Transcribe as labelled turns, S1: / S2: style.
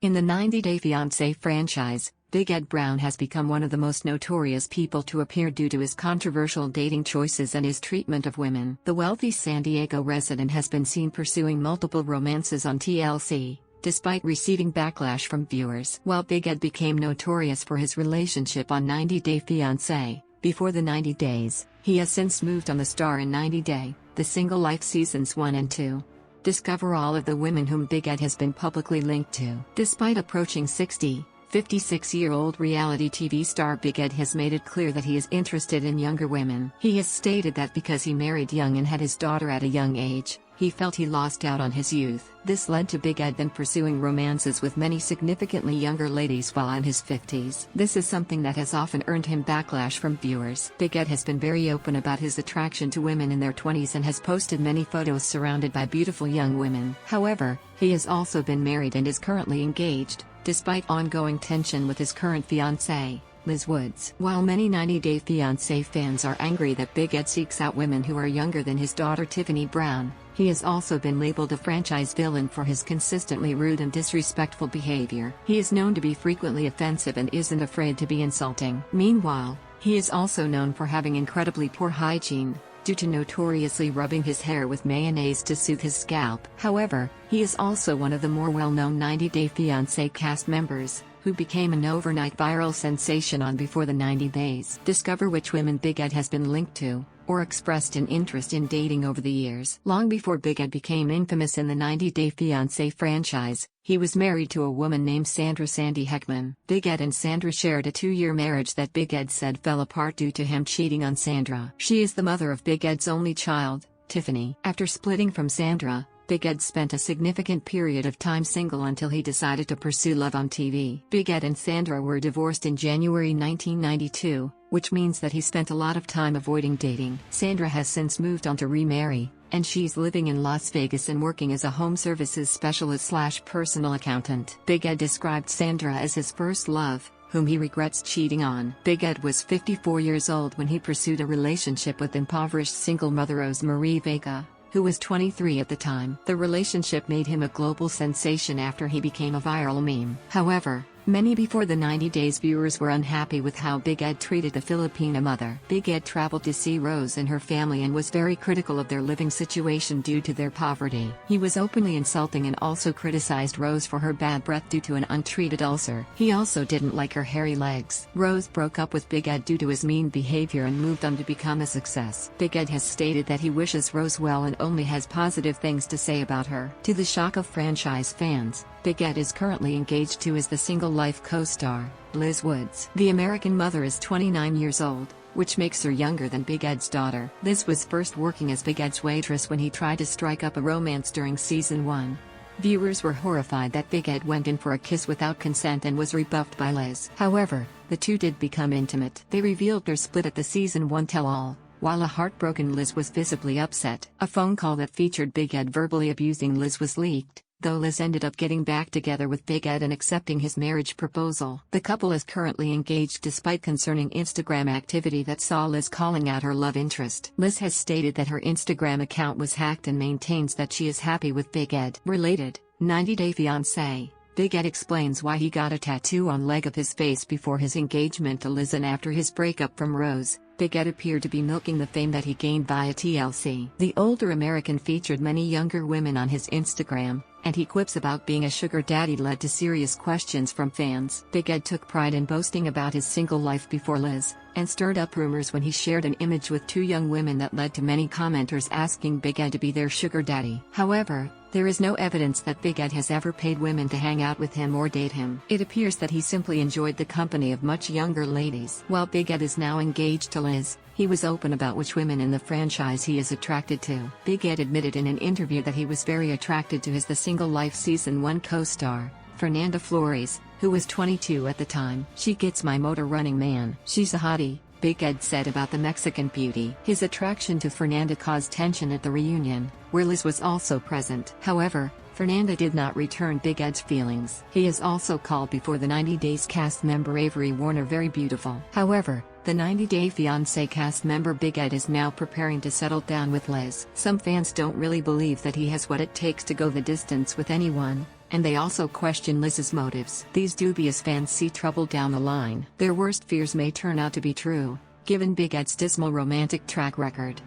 S1: In the 90 Day Fiancé franchise, Big Ed Brown has become one of the most notorious people to appear due to his controversial dating choices and his treatment of women. The wealthy San Diego resident has been seen pursuing multiple romances on TLC, despite receiving backlash from viewers. While Big Ed became notorious for his relationship on 90 Day Fiancé, before the 90 days, he has since moved on the star in 90 Day, The Single Life Seasons 1 and 2. Discover all of the women whom Big Ed has been publicly linked to. Despite approaching 60, 56-year-old reality TV star Big Ed has made it clear that he is interested in younger women. He has stated that because he married young and had his daughter at a young age, he felt he lost out on his youth. This led to Big Ed then pursuing romances with many significantly younger ladies while in his 50s. This is something that has often earned him backlash from viewers. Big Ed has been very open about his attraction to women in their 20s and has posted many photos surrounded by beautiful young women. However, he has also been married and is currently engaged, despite ongoing tension with his current fiancée, Liz Woods. While many 90 Day Fiancé fans are angry that Big Ed seeks out women who are younger than his daughter Tiffany Brown, he has also been labeled a franchise villain for his consistently rude and disrespectful behavior. He is known to be frequently offensive and isn't afraid to be insulting. Meanwhile, he is also known for having incredibly poor hygiene, due to notoriously rubbing his hair with mayonnaise to soothe his scalp. However, he is also one of the more well-known 90 Day Fiancé cast members, who became an overnight viral sensation on Before the 90 Days. Discover which women Big Ed has been linked to, or expressed an interest in dating over the years. Long before Big Ed became infamous in the 90 Day Fiancé franchise, he was married to a woman named Sandra Sandy Heckman. Big Ed and Sandra shared a 2-year marriage that Big Ed said fell apart due to him cheating on Sandra. She is the mother of Big Ed's only child, Tiffany. After splitting from Sandra, Big Ed spent a significant period of time single until he decided to pursue love on TV. Big Ed and Sandra were divorced in January 1992, which means that he spent a lot of time avoiding dating. Sandra has since moved on to remarry, and she's living in Las Vegas and working as a home services specialist/personal accountant. Big Ed described Sandra as his first love, whom he regrets cheating on. Big Ed was 54 years old when he pursued a relationship with impoverished single mother Rose Marie Vega, who was 23 at the time. The relationship made him a global sensation after he became a viral meme. However, many Before the 90 Days viewers were unhappy with how Big Ed treated the Filipina mother. Big Ed traveled to see Rose and her family and was very critical of their living situation due to their poverty. He was openly insulting and also criticized Rose for her bad breath due to an untreated ulcer. He also didn't like her hairy legs. Rose broke up with Big Ed due to his mean behavior and moved on to become a success. Big Ed has stated that he wishes Rose well and only has positive things to say about her. To the shock of franchise fans, Big Ed is currently engaged to The Single Life co-star, Liz Woods. The American mother is 29 years old, which makes her younger than Big Ed's daughter. Liz was first working as Big Ed's waitress when he tried to strike up a romance during season 1. Viewers were horrified that Big Ed went in for a kiss without consent and was rebuffed by Liz. However, the two did become intimate. They revealed their split at the season 1 tell-all, while a heartbroken Liz was visibly upset. A phone call that featured Big Ed verbally abusing Liz was leaked, though Liz ended up getting back together with Big Ed and accepting his marriage proposal. The couple is currently engaged despite concerning Instagram activity that saw Liz calling out her love interest. Liz has stated that her Instagram account was hacked and maintains that she is happy with Big Ed. Related, 90 Day Fiancé, Big Ed explains why he got a tattoo on leg of his face before his engagement to Liz and after his breakup from Rose. Big Ed appeared to be milking the fame that he gained via TLC. The older American featured many younger women on his Instagram, and he quips about being a sugar daddy led to serious questions from fans. Big Ed took pride in boasting about his single life before Liz, and stirred up rumors when he shared an image with 2 young women that led to many commenters asking Big Ed to be their sugar daddy. However, there is no evidence that Big Ed has ever paid women to hang out with him or date him. It appears that he simply enjoyed the company of much younger ladies. While Big Ed is now engaged to Liz, he was open about which women in the franchise he is attracted to. Big Ed admitted in an interview that he was very attracted to The Single Life Season 1 co-star, Fernanda Flores, who was 22 at the time. "She gets my motor running, man. She's a hottie," Big Ed said about the Mexican beauty. His attraction to Fernanda caused tension at the reunion, where Liz was also present. However, Fernanda did not return Big Ed's feelings. He has also called Before the 90 Days cast member Avery Warner very beautiful. However, the 90 Day Fiancé cast member Big Ed is now preparing to settle down with Liz. Some fans don't really believe that he has what it takes to go the distance with anyone, And they also question Liz's motives. These dubious fans see trouble down the line. Their worst fears may turn out to be true, given Big Ed's dismal romantic track record.